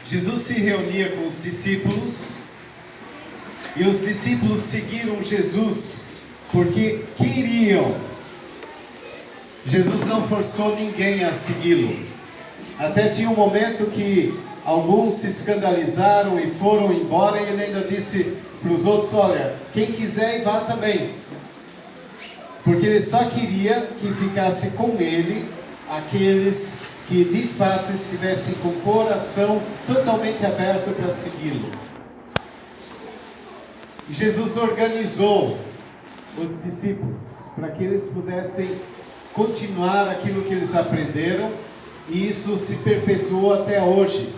Jesus se reunia com os discípulos e os discípulos seguiram Jesus porque queriam. Jesus não forçou ninguém a segui-lo. Até tinha um momento que alguns se escandalizaram e foram embora, e ele ainda disse para os outros: olha, quem quiser vá também. Porque ele só queria que ficasse com ele aqueles que de fato estivessem com o coração totalmente aberto para segui-lo. Jesus organizou os discípulos para que eles pudessem continuar aquilo que eles aprenderam, e isso se perpetuou até hoje.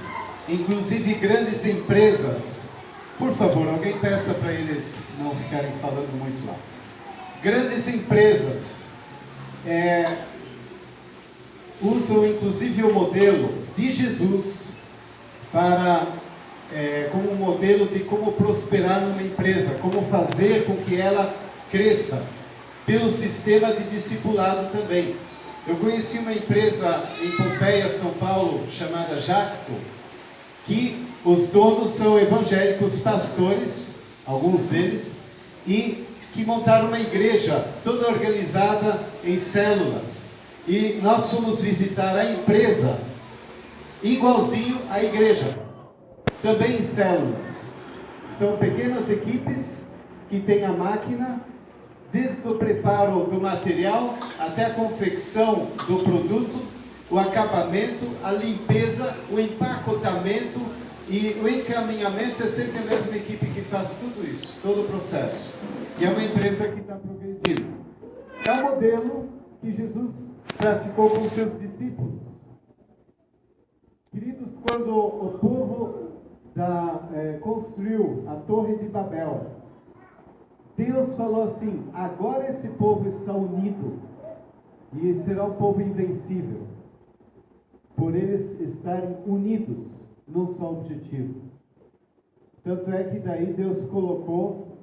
Inclusive grandes empresas, por favor, alguém peça para eles não ficarem falando muito lá. Grandes empresas usam inclusive o modelo de Jesus para como um modelo de como prosperar numa empresa, como fazer com que ela cresça, pelo sistema de discipulado também. Eu conheci uma empresa em Pompeia, São Paulo, chamada Jacto, que os donos são evangélicos pastores, alguns deles, e que montaram uma igreja toda organizada em células. E nós fomos visitar a empresa igualzinho à igreja, também em células. São pequenas equipes que têm a máquina, desde o preparo do material até a confecção do produto, o acabamento, a limpeza, o empacotamento e o encaminhamento. É sempre a mesma equipe que faz tudo isso, todo o processo. E é uma empresa que está progredindo. É o modelo que Jesus praticou com seus discípulos. Queridos, quando o povo construiu a Torre de Babel, Deus falou assim: agora esse povo está unido e será um povo invencível, por eles estarem unidos num só objetivo. Tanto é que daí Deus colocou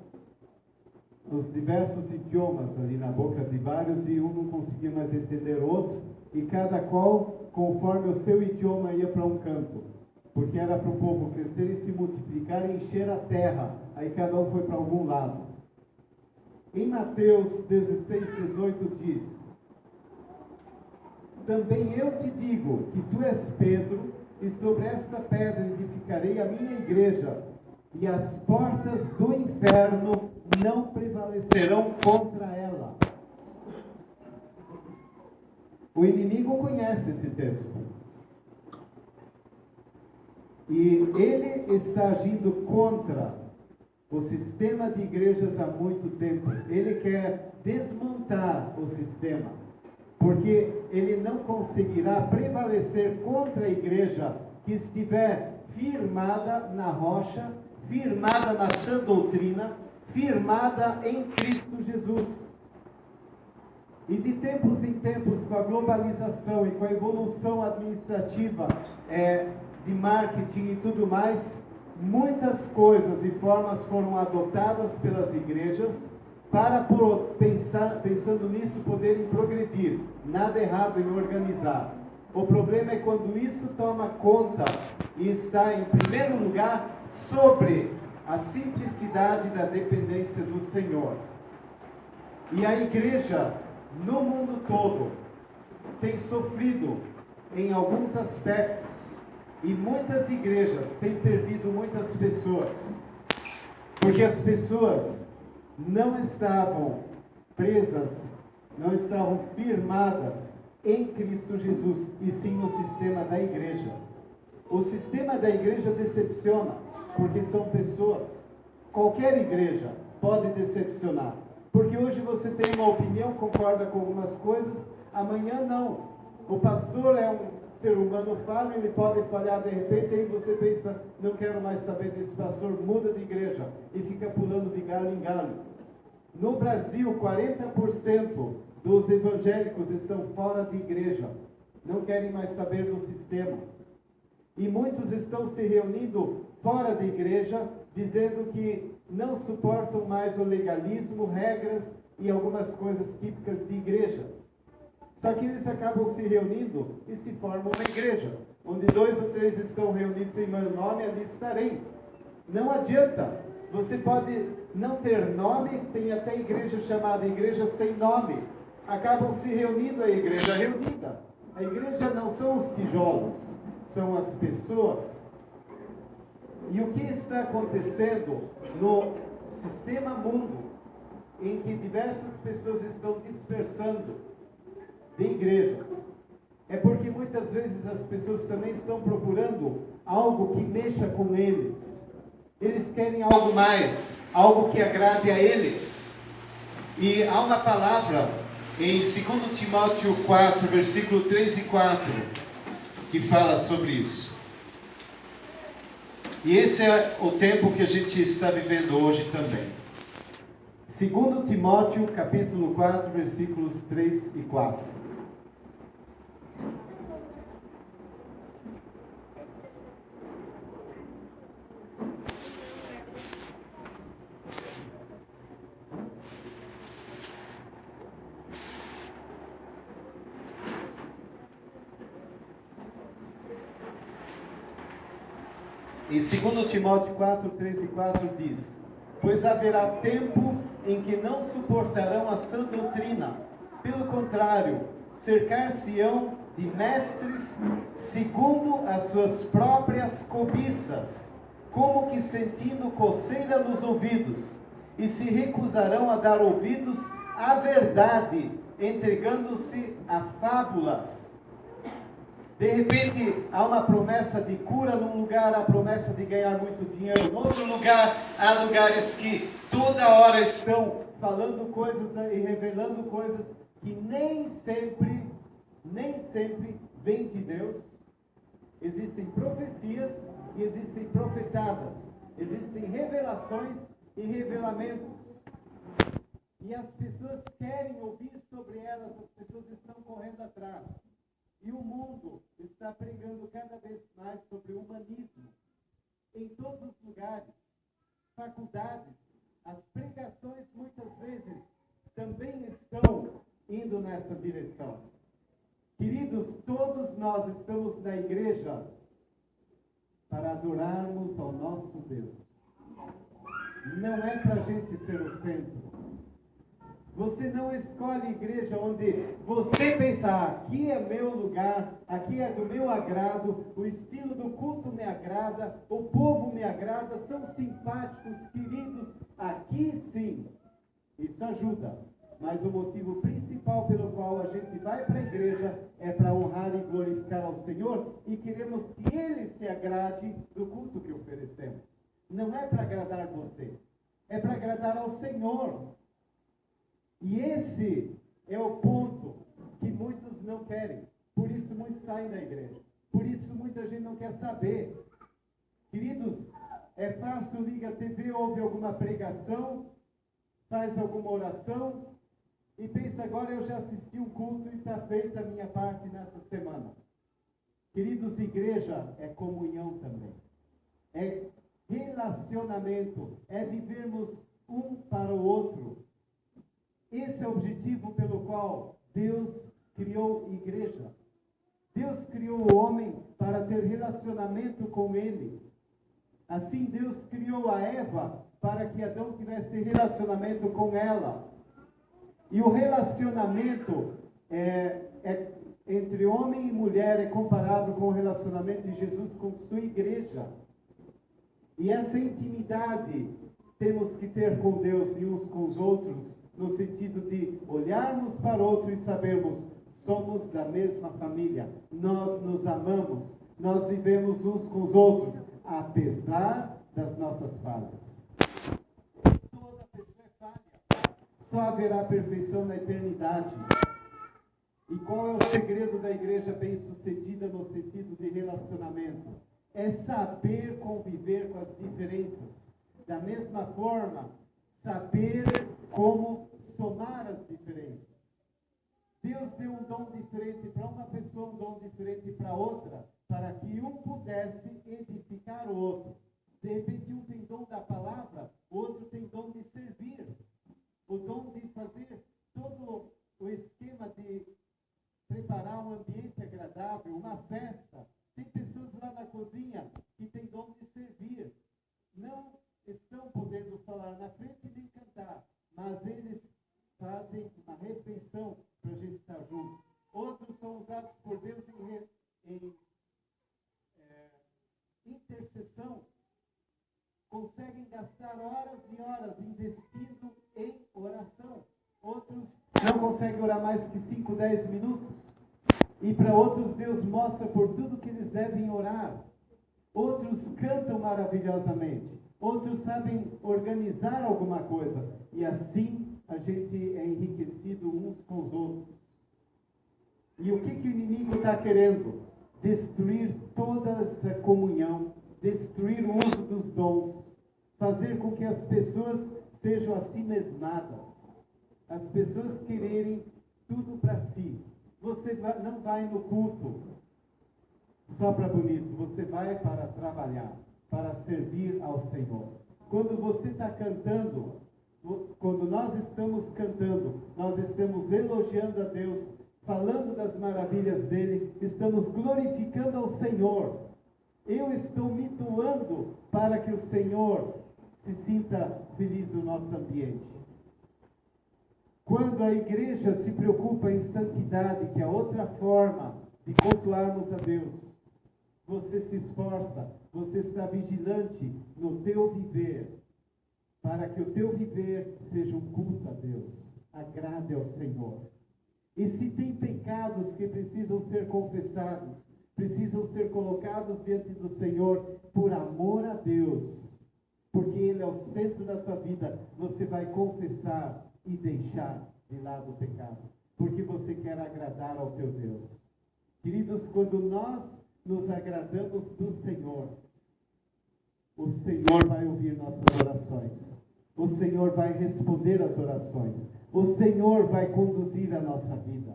os diversos idiomas ali na boca de vários, e um não conseguia mais entender o outro, e cada qual, conforme o seu idioma, ia para um canto, porque era para o povo crescer e se multiplicar e encher a terra. Aí cada um foi para algum lado. Em Mateus 16, 18 diz: também eu te digo que tu és Pedro, e sobre esta pedra edificarei a minha igreja, e as portas do inferno não prevalecerão contra ela. O inimigo conhece esse texto, e ele está agindo contra o sistema de igrejas há muito tempo. Ele quer desmontar o sistema, porque ele não conseguirá prevalecer contra a igreja que estiver firmada na rocha, firmada na sã doutrina, firmada em Cristo Jesus. E de tempos em tempos, com a globalização e com a evolução administrativa, de marketing e tudo mais, muitas coisas e formas foram adotadas pelas igrejas para, pensando nisso, poderem progredir. Nada errado em organizar. O problema é quando isso toma conta e está em primeiro lugar sobre a simplicidade da dependência do Senhor. E a igreja, no mundo todo, tem sofrido em alguns aspectos, e muitas igrejas têm perdido muitas pessoas, porque as pessoas não estavam presas, não estavam firmadas em Cristo Jesus, e sim no sistema da igreja. O sistema da igreja decepciona, porque são pessoas. Qualquer igreja pode decepcionar, porque hoje você tem uma opinião, concorda com algumas coisas, amanhã não. O pastor é um ser humano falho, ele pode falhar de repente, aí você pensa: não quero mais saber desse pastor, muda de igreja, e fica pulando de galho em galho. No Brasil, 40% dos evangélicos estão fora de igreja, não querem mais saber do sistema. E muitos estão se reunindo fora da igreja, dizendo que não suportam mais o legalismo, regras e algumas coisas típicas de igreja. Só que eles acabam se reunindo e se formam uma igreja. Onde 2 ou 3 estão reunidos em meu nome, ali estarei. Não adianta. Você pode não ter nome, tem até igreja chamada igreja sem nome. Acabam se reunindo a igreja reunida. A igreja não são os tijolos, são as pessoas. E o que está acontecendo no sistema mundo, em que diversas pessoas estão dispersando de igrejas, é porque muitas vezes as pessoas também estão procurando algo que mexa com eles. Eles querem algo mais, algo que agrade a eles. E há uma palavra em 2 Timóteo 4, versículo 3 e 4, que fala sobre isso. E esse é o tempo que a gente está vivendo hoje também. 2 Timóteo, capítulo 4, versículos 3 e 4. Em 2 Timóteo 4, 3 e 4 diz: pois haverá tempo em que não suportarão a sã doutrina. Pelo contrário, cercar-se-ão de mestres segundo as suas próprias cobiças, como que sentindo coceira nos ouvidos, e se recusarão a dar ouvidos à verdade, entregando-se a fábulas. De repente, há uma promessa de cura num lugar, há promessa de ganhar muito dinheiro. Em outro lugar, há lugares que toda hora estão falando coisas e revelando coisas que nem sempre vêm de Deus. Existem profecias e existem profetadas. Existem revelações e revelamentos. E as pessoas querem ouvir sobre elas, as pessoas estão correndo atrás. E o mundo está pregando cada vez mais sobre o humanismo. Em todos os lugares, faculdades, as pregações muitas vezes também estão indo nessa direção. Queridos, todos nós estamos na igreja para adorarmos ao nosso Deus. Não é para a gente ser o centro. Você não escolhe igreja onde você pensa, aqui é meu lugar, aqui é do meu agrado, o estilo do culto me agrada, o povo me agrada, são simpáticos, queridos, aqui sim. Isso ajuda. Mas o motivo principal pelo qual a gente vai para a igreja é para honrar e glorificar ao Senhor e queremos que Ele se agrade do culto que oferecemos. Não é para agradar você, é para agradar ao Senhor. E esse é o ponto que muitos não querem. Por isso muitos saem da igreja. Por isso muita gente não quer saber. Queridos, é fácil, liga a TV, ouve alguma pregação, faz alguma oração e pensa, agora eu já assisti um culto e está feita a minha parte nessa semana. Queridos, igreja é comunhão também. É relacionamento. É vivermos um para o outro. Esse é o objetivo pelo qual Deus criou igreja. Deus criou o homem para ter relacionamento com Ele. Assim, Deus criou a Eva para que Adão tivesse relacionamento com ela. E o relacionamento entre homem e mulher é comparado com o relacionamento de Jesus com sua igreja. E essa intimidade temos que ter com Deus e uns com os outros, no sentido de olharmos para o outro e sabermos, somos da mesma família, nós nos amamos, nós vivemos uns com os outros, apesar das nossas falhas. Toda pessoa é falha, só haverá perfeição na eternidade. E qual é o segredo da igreja bem-sucedida no sentido de relacionamento? É saber conviver com as diferenças. Da mesma forma, saber como somar as diferenças. Deus deu um dom diferente para uma pessoa, um dom diferente para outra, para que um pudesse edificar o outro. De repente, um tem dom da palavra, o outro tem dom de servir. O dom de fazer todo o esquema de preparar um ambiente agradável, uma festa. Tem cozinha que tem dom de servir. Não estão podendo falar na frente nem cantar, mas eles fazem uma refeição para a gente estar junto. Outros são usados por Deus em intercessão. Conseguem gastar horas e horas investindo em oração. Outros não conseguem orar mais que 5, 10 minutos. E para outros Deus mostra por tudo que eles devem orar. Outros cantam maravilhosamente. Outros sabem organizar alguma coisa. E assim a gente é enriquecido uns com os outros. E o que o inimigo está querendo? Destruir toda essa comunhão, destruir o uso dos dons, fazer com que as pessoas sejam assim mesmadas, as pessoas quererem tudo para si. Você não vai no culto só para bonito, você vai para trabalhar, para servir ao Senhor. Quando você está cantando, quando nós estamos cantando, nós estamos elogiando a Deus, falando das maravilhas dele, estamos glorificando ao Senhor. Eu estou me doando para que o Senhor se sinta feliz no nosso ambiente. Quando a igreja se preocupa em santidade, que é outra forma de cultuarmos a Deus, você se esforça, você está vigilante no teu viver, para que o teu viver seja um culto a Deus, agrade ao Senhor. E se tem pecados que precisam ser confessados, precisam ser colocados diante do Senhor, por amor a Deus, porque Ele é o centro da tua vida, você vai confessar e deixar de lado o pecado, porque você quer agradar ao teu Deus. Queridos, quando nós nos agradamos do Senhor, o Senhor vai ouvir nossas orações, o Senhor vai responder às orações, o Senhor vai conduzir a nossa vida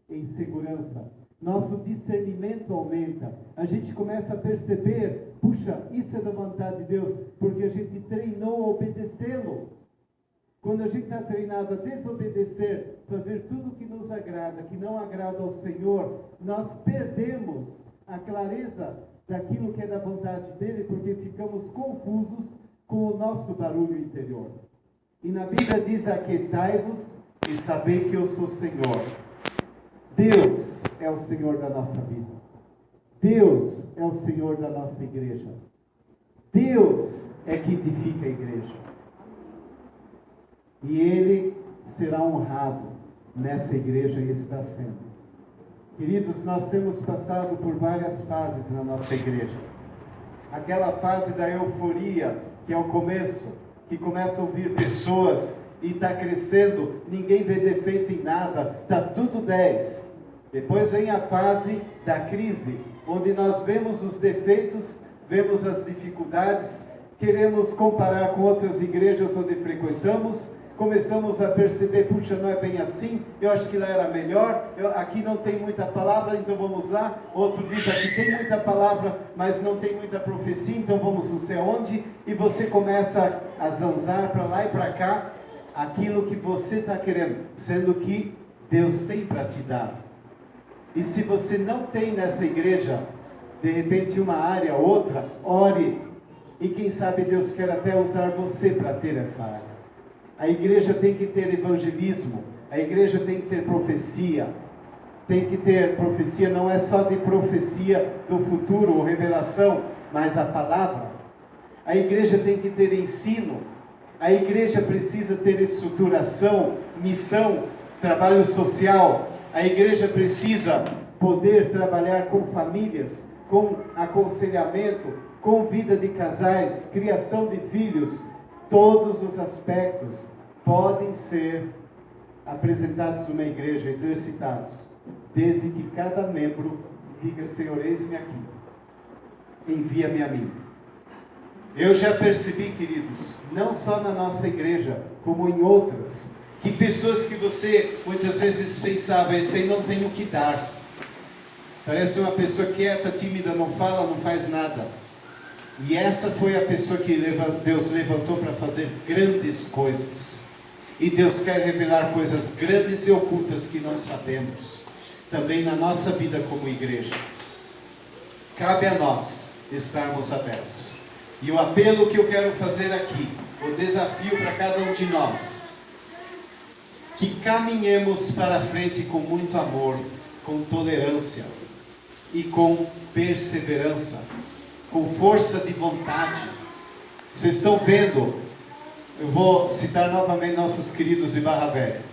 em segurança. Nosso discernimento aumenta. A gente começa a perceber, puxa, isso é da vontade de Deus, porque a gente treinou a obedecê-lo. Quando a gente está treinado a desobedecer, fazer tudo que nos agrada, que não agrada ao Senhor, nós perdemos a clareza daquilo que é da vontade dele, porque ficamos confusos com o nosso barulho interior. E na Bíblia diz: aquietai-vos e sabei que eu sou o Senhor. Deus é o Senhor da nossa vida. Deus é o Senhor da nossa igreja. Deus é que edifica a igreja. E Ele será honrado nessa igreja e está sendo. Queridos, nós temos passado por várias fases na nossa igreja. Aquela fase da euforia, que é o começo, que começa a ouvir pessoas e está crescendo, ninguém vê defeito em nada, está tudo 10. Depois vem a fase da crise, onde nós vemos os defeitos, vemos as dificuldades, queremos comparar com outras igrejas onde frequentamos, começamos a perceber, puxa, não é bem assim, eu acho que lá era melhor, aqui não tem muita palavra, então vamos lá. Outro diz, aqui tem muita palavra, mas não tem muita profecia, então vamos não sei aonde. E você começa a zanzar para lá e para cá, aquilo que você está querendo, sendo que Deus tem para te dar. E se você não tem nessa igreja, de repente uma área, outra, ore. E quem sabe Deus quer até usar você para ter essa área. A igreja tem que ter evangelismo, a igreja tem que ter profecia. Tem que ter profecia, não é só de profecia do futuro ou revelação, mas a palavra. A igreja tem que ter ensino, a igreja precisa ter estruturação, missão, trabalho social. A igreja precisa poder trabalhar com famílias, com aconselhamento, com vida de casais, criação de filhos. Todos os aspectos podem ser apresentados numa igreja, exercitados, desde que cada membro diga: Senhor, eis-me aqui, envia-me a mim. Eu já percebi, queridos, não só na nossa igreja, como em outras, que pessoas que você muitas vezes pensava, esse aí não tem o que dar. Parece uma pessoa quieta, tímida, não fala, não faz nada. E essa foi a pessoa que Deus levantou para fazer grandes coisas. E Deus quer revelar coisas grandes e ocultas que não sabemos, também na nossa vida como igreja. Cabe a nós estarmos abertos. E o apelo que eu quero fazer aqui, o desafio para cada um de nós, que caminhemos para frente com muito amor, com tolerância e com perseverança, com força de vontade. Vocês estão vendo, eu vou citar novamente nossos queridos de Barra Velha.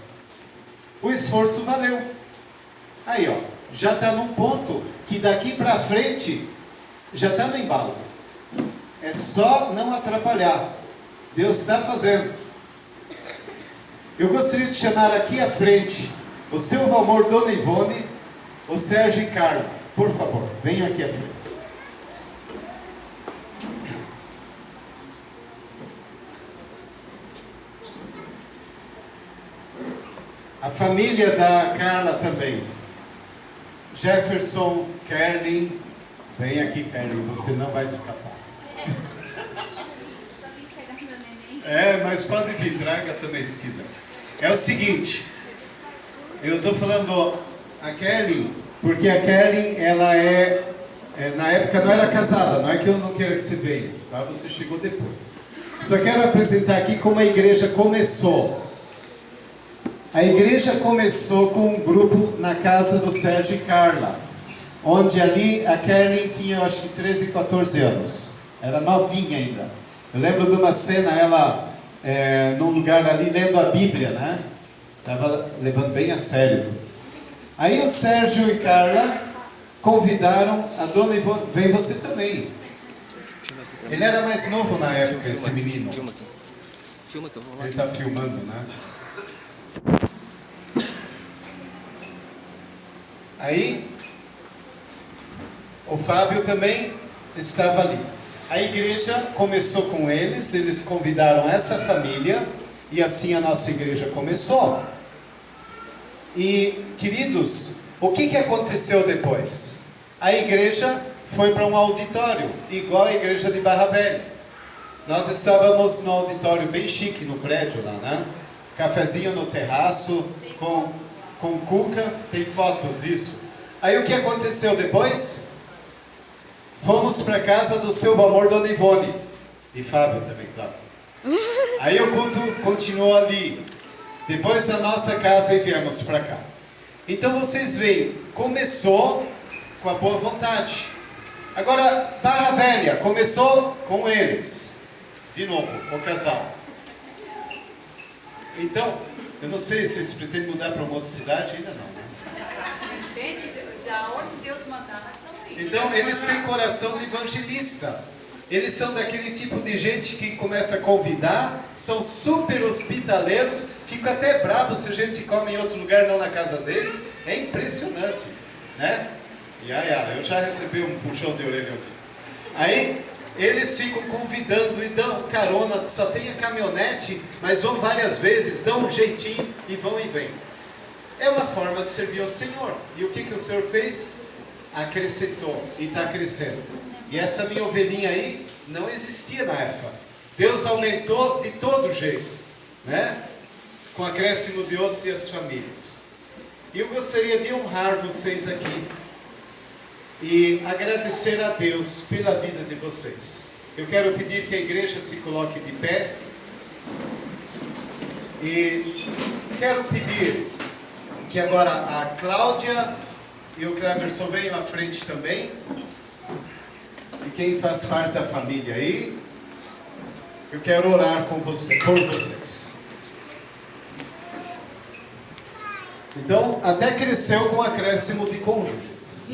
O esforço valeu. Aí, ó, já está num ponto que daqui para frente já está no embalo. É só não atrapalhar. Deus está fazendo. Eu gostaria de chamar aqui à frente o seu Valmor, Dona Ivone, o Sérgio e Carla. Por favor, venham aqui à frente. A família da Carla também. Jefferson, Kerlin. Vem aqui, Kerlin, você não vai escapar. Mas pode vir, traga também se quiser. É o seguinte, eu estou falando a Kerlin, porque a Kerlin, ela na época não era casada, não é que eu não queira que você venha, tá? Você chegou depois. Só quero apresentar aqui como a igreja começou. A igreja começou com um grupo na casa do Sérgio e Carla, onde ali a Kerlin tinha, acho que 13, 14 anos. Era novinha ainda. Eu lembro de uma cena, ela num lugar ali lendo a Bíblia, né? Estava levando bem a sério tudo. Aí o Sérgio e Carla convidaram a Dona Ivone, vem você também. Ele era mais novo na época, esse menino. Ele está filmando, né? Aí, o Fábio também estava ali. A igreja começou com eles convidaram essa família, e assim a nossa igreja começou. E, queridos, o que aconteceu depois? A igreja foi para um auditório, igual a igreja de Barra Velha. Nós estávamos no auditório bem chique, no prédio lá, né? Cafezinho no terraço, com cuca, tem fotos disso. Aí o que aconteceu depois? Fomos para casa do seu Valmor, Dona Ivone. E Fábio também, claro. Aí o culto continuou ali. Depois da nossa casa e viemos para cá. Então vocês veem, começou com a boa vontade. Agora, Barra Velha começou com eles. De novo, o casal. Então, eu não sei se vocês pretendem mudar para uma outra cidade, ainda não, né? Depende da onde Deus mandar, nós estamos indo. Então, eles têm coração de evangelista. Eles são daquele tipo de gente que começa a convidar, são super hospitaleiros, fico até bravo se a gente come em outro lugar, não na casa deles. É impressionante, né? Eu já recebi um puxão de orelha aqui. Aí, eles ficam convidando e dão carona, só tem a caminhonete, mas vão várias vezes, dão um jeitinho e vão e vêm. É uma forma de servir ao Senhor. E o que o Senhor fez? Acrescentou e está crescendo. E essa minha ovelhinha aí não existia na época. Deus aumentou de todo jeito, né? Com o acréscimo de outros e as famílias. E eu gostaria de honrar vocês aqui e agradecer a Deus pela vida de vocês. Eu quero pedir que a igreja se coloque de pé. E quero pedir que agora a Cláudia e o Cleverson venham à frente também. E quem faz parte da família aí, eu quero orar por vocês. Então, até cresceu com o acréscimo de cônjuges.